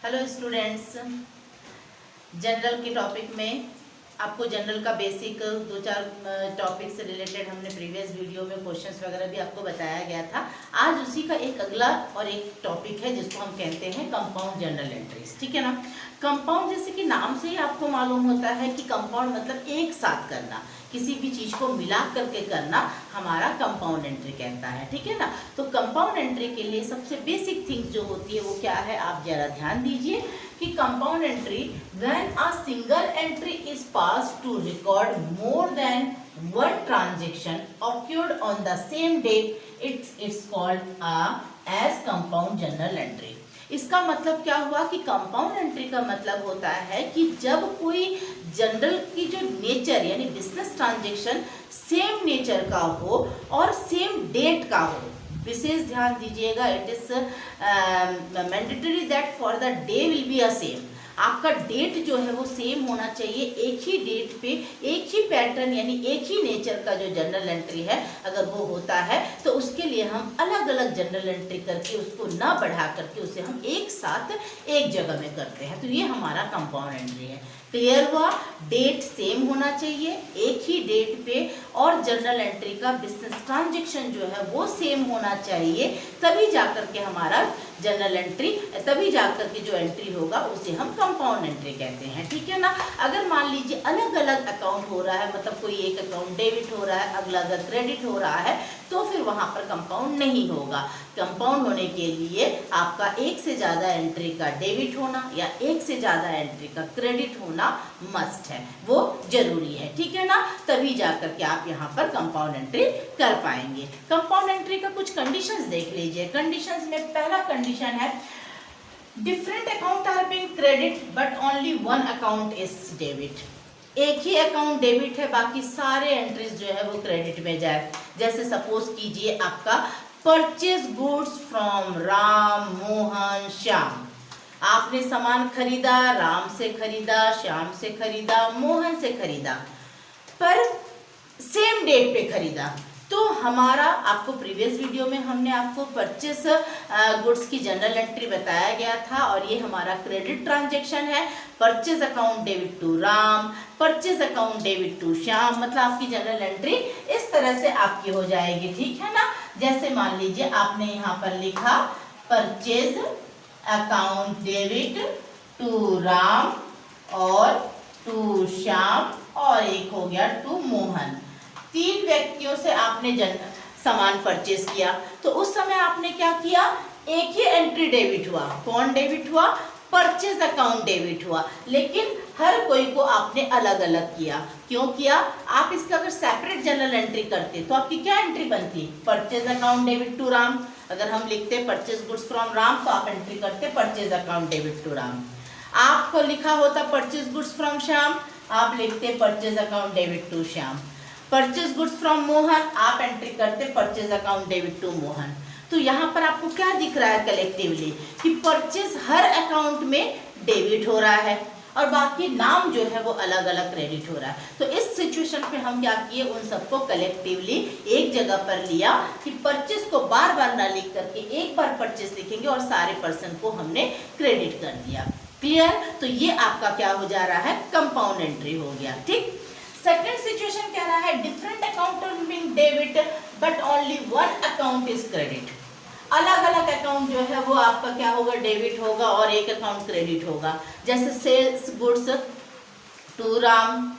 Hello students, general के topic में आपको जनरल का बेसिक दो चार टॉपिक से रिलेटेड हमने प्रीवियस वीडियो में क्वेश्चंस वगैरह भी आपको बताया गया था। आज उसी का एक अगला और एक टॉपिक है जिसको हम कहते हैं कंपाउंड जनरल एंट्रीज। ठीक है ना। कंपाउंड जैसे कि नाम से ही आपको मालूम होता है कि कंपाउंड मतलब एक साथ करना, किसी भी चीज को मिला करके करना हमारा कंपाउंड एंट्री कहता है। ठीक है ना। तो कंपाउंड एंट्री के लिए सबसे बेसिक थिंग्स जो होती है वो क्या है, आप जरा ध्यान दीजिए कि compound entry when a single entry is passed to record more than one transaction occurred on the same date it's called as compound journal entry। इसका मतलब क्या हुआ कि कंपाउंड एंट्री का मतलब होता है कि जब कोई जनरल की जो नेचर यानी बिजनेस ट्रांजैक्शन सेम नेचर का हो और सेम डेट का हो। विशेष ध्यान दीजिएगा, it is mandatory that for the day will be a same. आपका डेट जो है वो सेम होना चाहिए, एक ही डेट पे एक ही पैटर्न यानी एक ही नेचर का जो जनरल एंट्री है अगर वो होता है तो उसके लिए हम अलग अलग जनरल एंट्री करके उसको ना बढ़ा करके उसे हम एक साथ एक जगह में करते हैं। तो ये हमारा कंपाउंड एंट्री है। क्लियर हुआ। डेट सेम होना चाहिए एक ही डेट पे और जनरल एंट्री का बिजनेस ट्रांजैक्शन जो है वो सेम होना चाहिए, तभी जाकर के हमारा जनरल एंट्री, तभी जाकर के जो एंट्री होगा उसे हम कंपाउंड एंट्री कहते हैं। ठीक है ना। अगर मान लीजिए अलग अलग अकाउंट हो रहा है, मतलब कोई एक अकाउंट डेबिट हो रहा है अगला अगर क्रेडिट हो रहा है तो फिर वहां पर कंपाउंड नहीं होगा। कंपाउंड होने के लिए आपका एक से ज्यादा एंट्री का डेबिट होना या एक से ज्यादा एंट्री का क्रेडिट होना मस्ट है, वो जरूरी है। ठीक है ना। तभी जाकर के आप यहाँ पर कंपाउंड एंट्री कर पाएंगे। कंपाउंड एंट्री का कुछ कंडीशंस देख लीजिए। कंडीशंस में पहला कंडीशन है different account are being credit but only one account is debit. एक ही अकाउंट डेबिट है, बाकी सारे एंट्रीज जो है वो क्रेडिट में जाए। जैसे सपोज कीजिए आपका purchase goods from Ram, Mohan, Shyam. आपने सामान खरीदा, राम से खरीदा, श्याम से खरीदा, मोहन से खरीदा, पर सेम डेट पे खरीदा। तो हमारा आपको प्रीवियस वीडियो में हमने आपको परचेस गुड्स की जनरल एंट्री बताया गया था और ये हमारा क्रेडिट ट्रांजैक्शन है। Purchase account debit to Ram, purchase account debit to Shyam, मतलब आपकी जनरल एंट्री इस तरह से आपकी हो जाएगी। ठीक है ना। जैसे मान लीजिए आपने यहाँ पर लिखा purchase account debit to Ram और टू श्याम और एक हो गया टू मोहन। तीन व्यक्तियों से आपने सामान परचेज किया तो उस समय आपने क्या किया, एक ही एंट्री डेबिट हुआ। कौन डेबिट हुआ, परचेज अकाउंट डेबिट हुआ, लेकिन हर कोई को आपने अलग अलग किया। क्यों किया, आप इसका अगर सेपरेट जनरल एंट्री करते तो आपकी क्या एंट्री बनती, purchase account debit to Ram. अगर हम लिखते परचेज गुड्स फ्रॉम राम तो आप एंट्री करते purchase account debit to Ram. आपको लिखा होता परचेज गुड्स फ्रॉम श्याम, आप लिखते purchase account debit to Shyam. Purchase goods from Mohan, आप एंट्री करते purchase account debit to Mohan. तो यहाँ पर आपको क्या दिख रहा है कलेक्टिवली कि परचेज हर अकाउंट में डेबिट हो रहा है और बाकी नाम जो है वो अलग अलग क्रेडिट हो रहा है। तो इस सिचुएशन पे हम क्या किए, उन सबको कलेक्टिवली एक जगह पर लिया कि परचेज को बार बार ना लिख करके एक बार परचेज लिखेंगे और सारे पर्सन को हमने क्रेडिट कर दिया। क्लियर। तो ये आपका क्या हो जा रहा है, कंपाउंड एंट्री हो गया। ठीक। सेकेंड सिचुएशन कह रहा है different account are being debit but only one account is credit. अलग अलग अकाउंट जो है वो आपका क्या होगा, डेबिट होगा और एक अकाउंट क्रेडिट होगा। जैसे sales goods to Ram,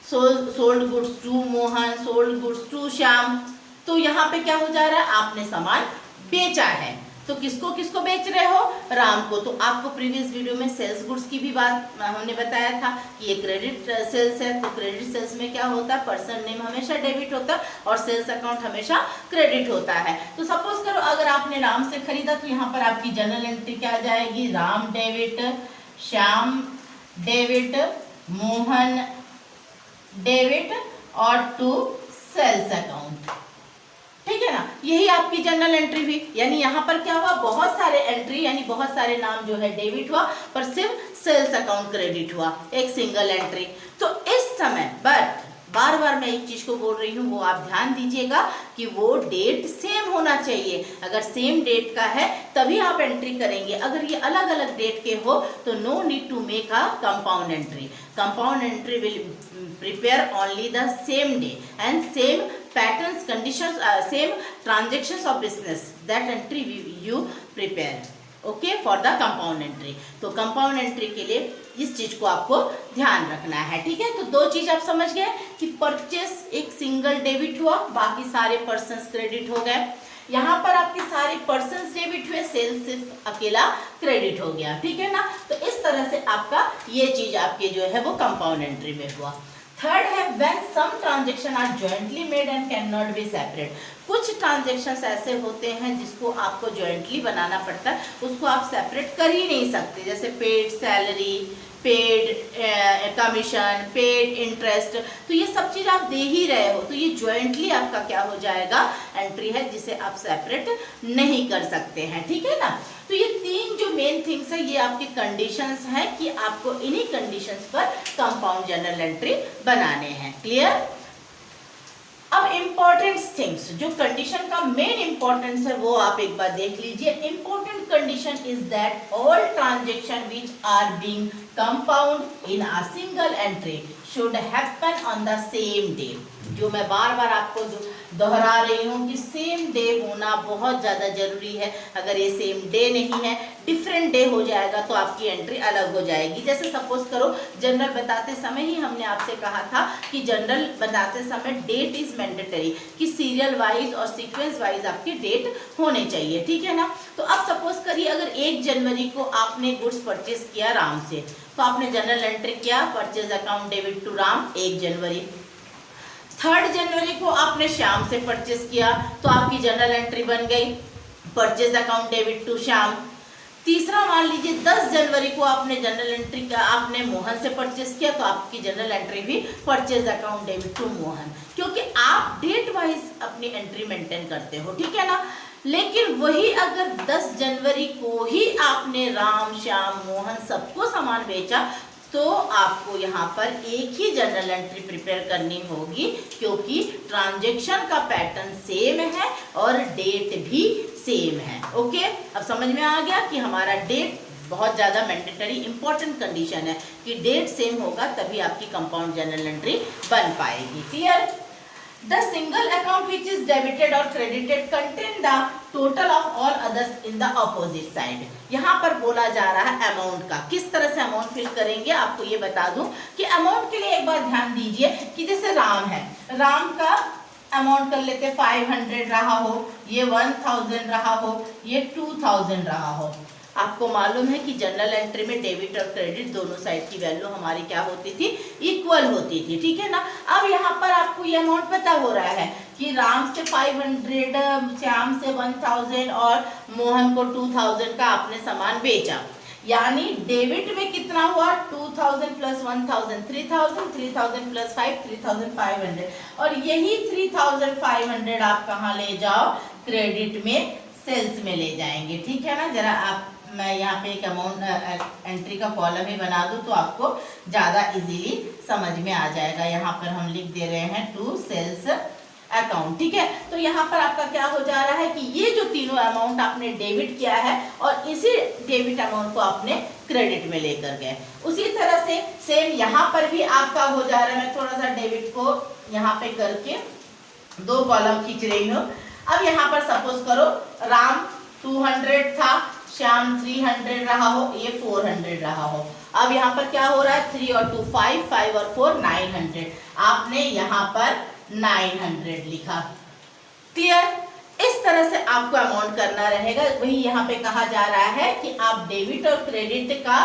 sold goods to Mohan, sold goods to Shyam. तो यहाँ पे क्या हो जा रहा है, आपने सामान बेचा है तो किसको किसको बेच रहे हो, राम को। तो आपको प्रीवियस वीडियो में सेल्स गुड्स की भी बात हमने बताया था कि ये क्रेडिट सेल्स है। तो क्रेडिट सेल्स में क्या होता है, पर्सन नेम हमेशा डेबिट होता है और सेल्स अकाउंट हमेशा क्रेडिट होता है। तो सपोज करो अगर आपने राम से खरीदा तो यहाँ पर आपकी जनरल एंट्री क्या आ जाएगी, Ram debit, Shyam debit, Mohan debit और टू सेल्स अकाउंट। ठीक है ना। यही आपकी जनरल एंट्री हुई। यानी यहाँ पर क्या हुआ, बहुत सारे एंट्री यानी बहुत सारे नाम जो है डेबिट हुआ पर सिर्फ सेल्स अकाउंट क्रेडिट हुआ, एक सिंगल एंट्री। तो इस समय बार बार मैं एक चीज को बोल रही हूँ, वो आप ध्यान दीजिएगा कि वो डेट सेम होना चाहिए। अगर सेम डेट का है तभी आप एंट्री करेंगे। अगर ये अलग अलग डेट के हो तो no need to make a compound entry. Compound entry will prepare only the same day and same patterns, conditions, same transactions of business, that entry you prepare okay for the compound entry. तो compound entry के लिए इस चीज को आपको ध्यान रखना है, ठीक है। तो दो चीज आप समझ गए कि परचेस एक सिंगल डेबिट हुआ, बाकी सारे पर्सन्स क्रेडिट हो गए। यहाँ पर आपके सारे पर्सन्स डेबिट हुए, सेल्स सिर्फ अकेला क्रेडिट हो गया, ठीक है ना। तो इस तरह से आपका ये चीज आपके जो है वो कंपाउंड एंट्री में हुआ। थर्ड है when some transaction are jointly made and can not be separate. कुछ ट्रांजेक्शंस ऐसे होते हैं जिसको आपको जॉइंटली बनाना पड़ता है, उसको आप सेपरेट कर ही नहीं सकते, जैसे paid salary, paid commission, paid interest, तो ये सब चीज़ आप दे ही रहे हो, तो ये जॉइंटली आपका क्या हो जाएगा, एंट्री है जिसे आप सेपरेट नहीं कर सकते हैं, ठीक है ना। तो ये तीन जो मेन थिंग्स है ये आपकी कंडीशंस हैं कि आपको इन्हीं कंडीशंस पर कंपाउंड जर्नल एंट्री बनाने हैं। क्लियर। अब इम्पोर्टेंट थिंग्स, जो कंडीशन का मेन इंपॉर्टेंस है वो आप एक बार देख लीजिए। Important condition is that all transaction which are being compound in a single entry should happen on the same day. जो मैं बार बार आपको दोहरा रही हूँ कि सेम डे होना बहुत ज़्यादा जरूरी है। अगर ये सेम डे नहीं है, डिफरेंट डे हो जाएगा तो आपकी एंट्री अलग हो जाएगी। जैसे सपोज करो जनरल बताते समय ही हमने आपसे कहा था कि जनरल बनाते समय डेट इज मैंडेटरी, कि सीरियल वाइज और सीक्वेंस वाइज आपके डेट होने चाहिए, ठीक है ना। तो अब सपोज करिए अगर 1 जनवरी को आपने गुड्स परचेज किया राम से, तो आपने जनरल एंट्री किया purchase account debit to Ram 1 जनवरी। 3 जनवरी को आपने श्याम से परचेज किया तो आपकी जनरल एंट्री बन गई purchase account debit to Shyam. तीसरा मान लीजिए 10 जनवरी को आपने जनरल एंट्री का आपने मोहन से परचेज किया तो आपकी जनरल एंट्री भी purchase account debit to Mohan, क्योंकि आप डेट वाइज अपनी एंट्री मेंटेन करते हो, ठीक है ना। लेकिन वही अगर 10 जनवरी को ही आपने राम, श्याम, मोहन सबको सामान बेचा तो आपको यहाँ पर एक ही जनरल एंट्री प्रिपेयर करनी होगी, क्योंकि ट्रांजैक्शन का पैटर्न सेम है और डेट भी सेम है। ओके, अब समझ में आ गया कि हमारा डेट बहुत ज़्यादा मैंडेटरी इंपॉर्टेंट कंडीशन है कि डेट सेम होगा तभी आपकी कंपाउंड जनरल एंट्री बन पाएगी। Clear. The single account which is debited or credited contain the total of all others in the opposite side। यहाँ पर बोला जा रहा है अमाउंट का, किस तरह से अमाउंट फिल करेंगे आपको ये बता दूं कि अमाउंट के लिए एक बार ध्यान दीजिए कि जैसे राम है, राम का अमाउंट कर लेते 500 रहा हो, ये 1000 रहा हो, ये 2000 रहा हो। आपको मालूम है कि जनरल एंट्री में डेबिट और क्रेडिट दोनों साइड की वैल्यू हमारी क्या होती थी, इक्वल होती थी, ठीक है ना। अब यहाँ पर आपको ये अमाउंट पता हो रहा है कि राम से 500, श्याम से 1000 और मोहन को 2000 का आपने सामान बेचा, यानी डेबिट में कितना हुआ 2000 प्लस 1000 3000, 3000 प्लस 5 3500, और यही 3500 आप कहाँ ले जाओ, क्रेडिट में, सेल्स में ले जाएंगे, ठीक है ना। जरा आप मैं यहाँ पे एक अमाउंट एंट्री का कॉलम ही बना दूँ तो आपको ज़्यादा इजीली समझ में आ जाएगा। यहाँ पर हम लिख दे रहे हैं टू सेल्स अकाउंट, ठीक है। तो यहाँ पर आपका क्या हो जा रहा है कि ये जो तीनों अमाउंट आपने डेबिट किया है और इसी डेबिट अमाउंट को आपने क्रेडिट में लेकर गए, उसी तरह से सेम यहाँ पर भी आपका हो जा रहा है। मैं थोड़ा सा डेबिट को यहाँ पे करके 2 कॉलम खींच रही हूँ। अब यहाँ पर सपोज करो राम 200 था, श्याम 300 रहा हो, ये 400 रहा हो। अब यहाँ पर क्या हो रहा है 3 और 2 5, 5 और 4 900, आपने यहाँ पर 900 लिखा। क्लियर। इस तरह से आपको अमाउंट करना रहेगा। वही यहाँ पे कहा जा रहा है कि आप डेबिट और क्रेडिट का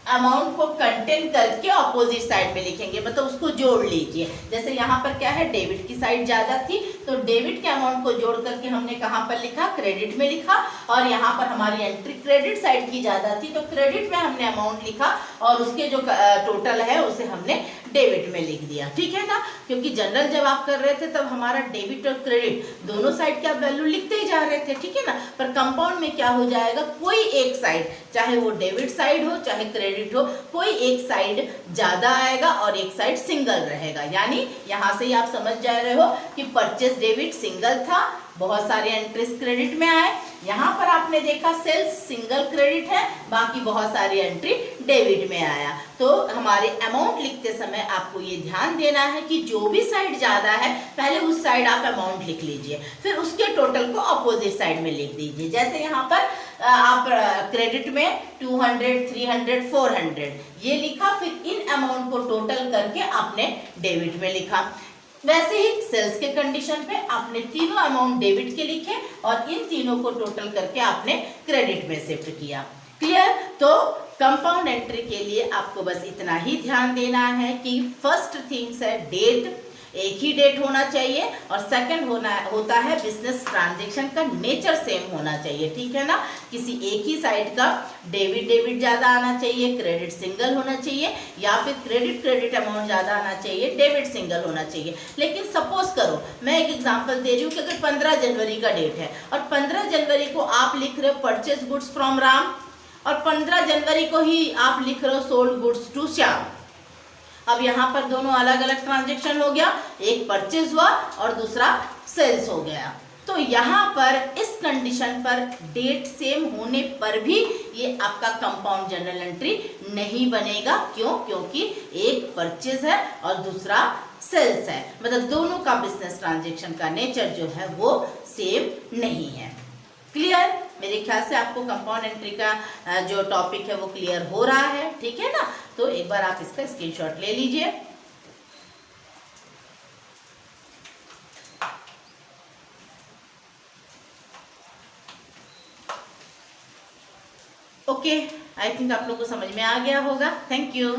अमाउंट को कंटेन करके ऑपोजिट साइड में लिखेंगे, मतलब उसको जोड़ लीजिए। जैसे यहाँ पर क्या है, डेबिट की साइड ज्यादा थी तो डेबिट के अमाउंट को जोड़ करके हमने कहाँ पर लिखा, क्रेडिट में लिखा, और यहाँ पर हमारी एंट्री क्रेडिट साइड की ज्यादा थी तो क्रेडिट में हमने अमाउंट लिखा और उसके जो टोटल है उसे हमने डेबिट में लिख दिया, ठीक है ना। क्योंकि जनरल जब आप कर रहे थे तब हमारा डेबिट और क्रेडिट दोनों साइड के आप वैल्यू लिखते ही जा रहे थे, ठीक है ना। पर कंपाउंड में क्या हो जाएगा, कोई एक साइड, चाहे वो डेबिट साइड हो चाहे क्रेडिट हो, कोई एक साइड ज्यादा आएगा और एक साइड सिंगल रहेगा। यानी यहां से ही आप समझ जा रहे हो कि परचेस डेबिट सिंगल था, बहुत सारे एंट्रीज क्रेडिट में आए। यहाँ पर आपने देखा सेल्स सिंगल क्रेडिट है, बाकी बहुत सारी एंट्री डेबिट में आया। तो हमारे अमाउंट लिखते समय आपको ये ध्यान देना है कि जो भी साइड ज्यादा है पहले उस साइड आप अमाउंट लिख लीजिए, फिर उसके टोटल को अपोजिट साइड में लिख दीजिए। जैसे यहाँ पर आप क्रेडिट में 200, 300, 400 ये लिखा, फिर इन अमाउंट को टोटल करके आपने डेबिट में लिखा। वैसे ही सेल्स के कंडीशन पे आपने तीनों अमाउंट डेबिट के लिखे और इन तीनों को टोटल करके आपने क्रेडिट में शिफ्ट किया। क्लियर। तो कंपाउंड एंट्री के लिए आपको बस इतना ही ध्यान देना है कि फर्स्ट थिंग्स है डेट, एक ही डेट होना चाहिए, और सेकंड होता है बिजनेस ट्रांजैक्शन का नेचर सेम होना चाहिए, ठीक है ना। किसी एक ही साइड का डेबिट ज्यादा आना चाहिए, क्रेडिट सिंगल होना चाहिए, या फिर क्रेडिट अमाउंट ज्यादा आना चाहिए, डेबिट सिंगल होना चाहिए। लेकिन सपोज करो, मैं एक एग्जांपल दे रही हूँ कि अगर 15 जनवरी का डेट है और 15 जनवरी को आप लिख रहे हो परचेज गुड्स फ्रॉम राम, और 15 जनवरी को ही आप लिख रहे हो सोल्ड गुड्स टू श्याम। अब यहाँ पर दोनों अलग अलग ट्रांजैक्शन हो गया, एक परचेज हुआ और दूसरा सेल्स हो गया। तो यहाँ पर इस कंडीशन पर डेट सेम होने पर भी ये आपका कंपाउंड जर्नल एंट्री नहीं बनेगा। क्यों? क्योंकि एक परचेज है और दूसरा सेल्स है, मतलब दोनों का बिजनेस ट्रांजैक्शन का नेचर जो है वो सेम नहीं है। क्लियर। मेरे ख्याल से आपको कंपाउंड एंट्री का जो टॉपिक है वो क्लियर हो रहा है, ठीक है ना। तो एक बार आप इसका स्क्रीनशॉट ले लीजिए। ओके, आई थिंक आप लोग को समझ में आ गया होगा। Thank you.